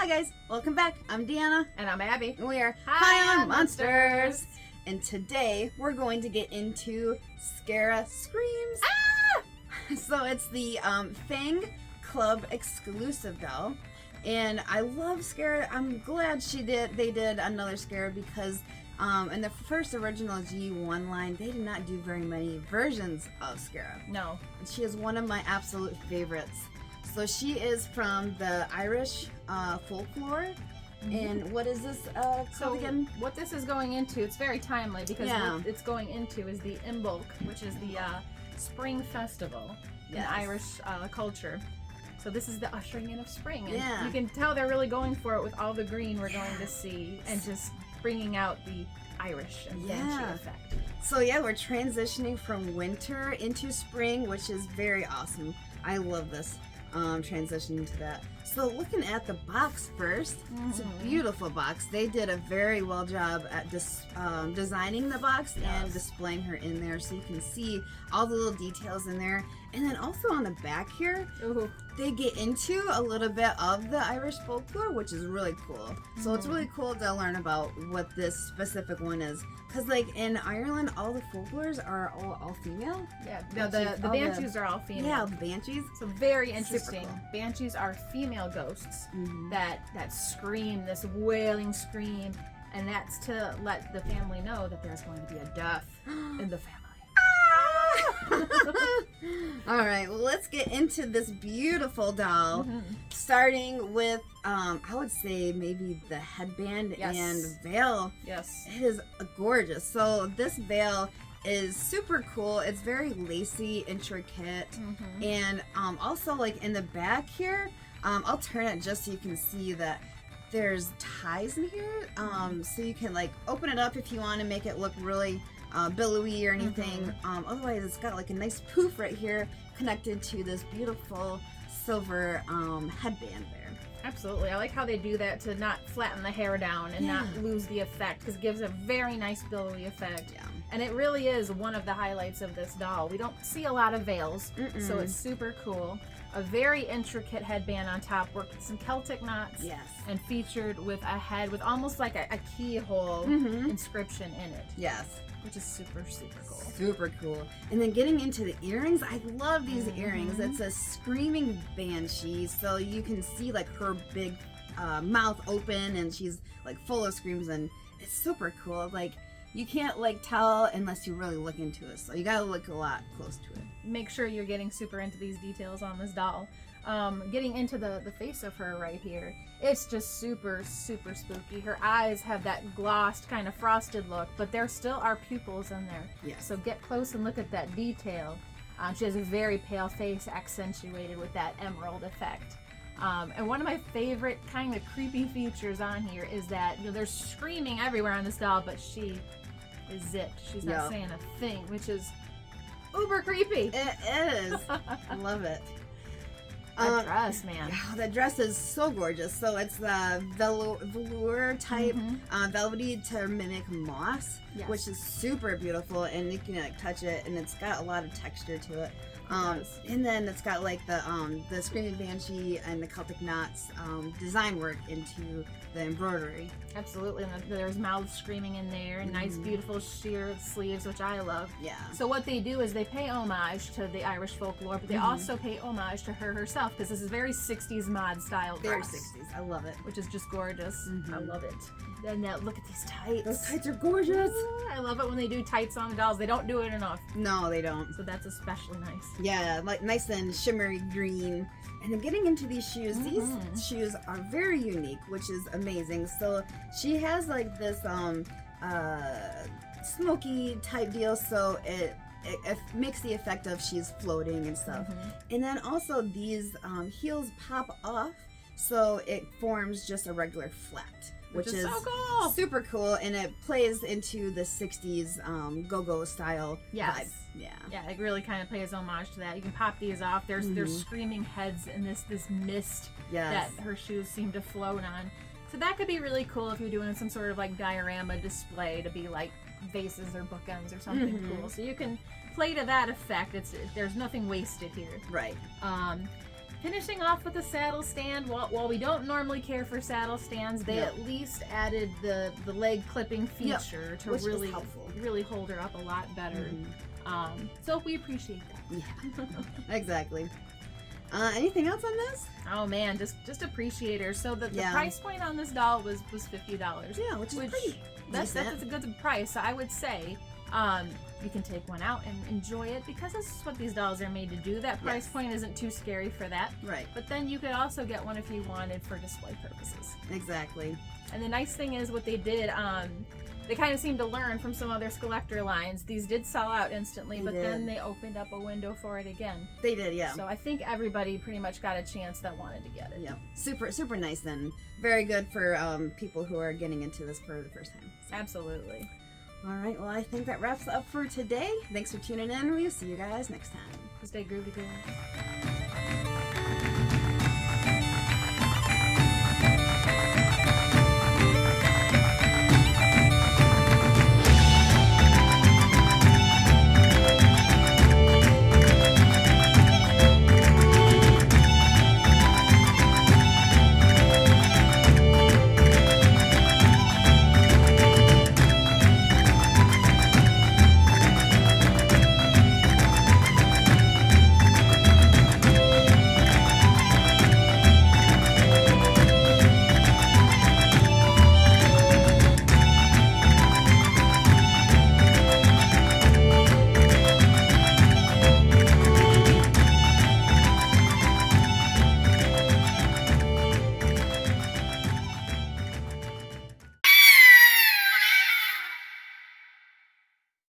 Hi guys, welcome back. I'm Deanna. And I'm Abby. And we are High on Monsters. And today we're going to get into Scarah Screams. Ah! So it's the Fang Club exclusive doll. And I love Scarah. I'm glad they did another Scarah because in the first original G1 line, they did not do very many versions of Scarah. No. And she is one of my absolute favorites. So she is from the Irish folklore. And what is this called again? What this is going into, it's very timely because what it's going into is the Imbolc, which is the spring festival in Irish culture. So this is the ushering in of spring. And you can tell they're really going for it with all the green we're going to see and just bringing out the Irish and banshee effect. So we're transitioning from winter into spring, which is very awesome. I love this transition into that. So looking at the box first, it's a beautiful box. They did a very well job at designing the box and displaying her in there, so you can see all the little details in there. And then also on the back here, they get into a little bit of the Irish folklore, which is really cool. So it's really cool to learn about what this specific one is. Because like in Ireland, all the folklores are all female. Yeah, the banshees are all female. Yeah, the banshees. So very interesting. Cool. Banshees are female ghosts that scream, this wailing scream. And that's to let the family know that there's going to be a death in the family. All right, well, let's get into this beautiful doll, starting with I would say maybe the headband and veil. Yes, it is gorgeous. So this veil is super cool. It's very lacy, intricate, and also like in the back here, I'll turn it just so you can see that there's ties in here, so you can like open it up if you want to make it look really billowy or anything. Otherwise, it's got like a nice poof right here connected to this beautiful silver headband there. Absolutely. I like how they do that to not flatten the hair down and not lose the effect, because it gives a very nice billowy effect. Yeah. And it really is one of the highlights of this doll. We don't see a lot of veils, so it's super cool. A very intricate headband on top, worked with some Celtic knots, and featured with a head with almost like a keyhole inscription in it. Yes. Which is super, super cool. Super cool. And then getting into the earrings, I love these earrings. It's a screaming banshee, so you can see like her big mouth open, and she's like full of screams, and it's super cool. Like you can't like tell unless you really look into it, so you gotta look a lot close to it. Make sure you're getting super into these details on this doll. Getting into the face of her right here, it's just super, super spooky. Her eyes have that glossed kind of frosted look, but there still are pupils in there. Yes. So get close and look at that detail. She has a very pale face accentuated with that emerald effect. And one of my favorite kind of creepy features on here is that there's screaming everywhere on this doll, but she is zipped. She's not saying a thing, which is uber creepy. It is. I love it. That dress, man. Yeah, that dress is so gorgeous. So it's the velour type, velvety to mimic moss, which is super beautiful, and you can like touch it, and it's got a lot of texture to it. And then it's got like the screaming banshee and the Celtic knots design work into the embroidery. Absolutely, and there's mouths screaming in there, and nice beautiful sheer sleeves, which I love. Yeah. So what they do is they pay homage to the Irish folklore, but they also pay homage to her herself, because this is very 60s mod style Very dress. 60s. I love it. Which is just gorgeous. I love it. Then look at these tights. Those tights are gorgeous. Ooh, I love it when they do tights on the dolls. They don't do it enough. No, they don't. So that's especially nice. Yeah, like nice and shimmery green. And then getting into these shoes, these shoes are very unique, which is amazing. So she has like this smoky type deal, so it makes the effect of she's floating and stuff. And then also these heels pop off, so it forms just a regular flat, which is so cool. Super cool, and it plays into the 60s go-go style vibe. Yeah, it really kind of pays homage to that. You can pop these off. There's screaming heads in this mist that her shoes seem to float on. So that could be really cool if you're doing some sort of like diorama display to be like vases or bookends or something cool. So you can play to that effect. There's nothing wasted here. Right. finishing off with the saddle stand, while we don't normally care for saddle stands, they at least added the leg clipping feature to which really is helpful. Really hold her up a lot better. So we appreciate that. Yeah, exactly. Anything else on this? Oh man, just appreciate her. So the price point on this doll was $50. Yeah, which is pretty that's a good price. So I would say you can take one out and enjoy it, because this is what these dolls are made to do. That price point isn't too scary for that. Right. But then you could also get one if you wanted for display purposes. Exactly. And the nice thing is what they did, they kind of seemed to learn from some other Skullector lines. These did sell out instantly, but then they opened up a window for it again. They did, yeah. So I think everybody pretty much got a chance that wanted to get it. Yeah. Super nice and very good for people who are getting into this for the first time. So. Absolutely. All right, well, I think that wraps up for today. Thanks for tuning in. We'll see you guys next time. Stay groovy, girl.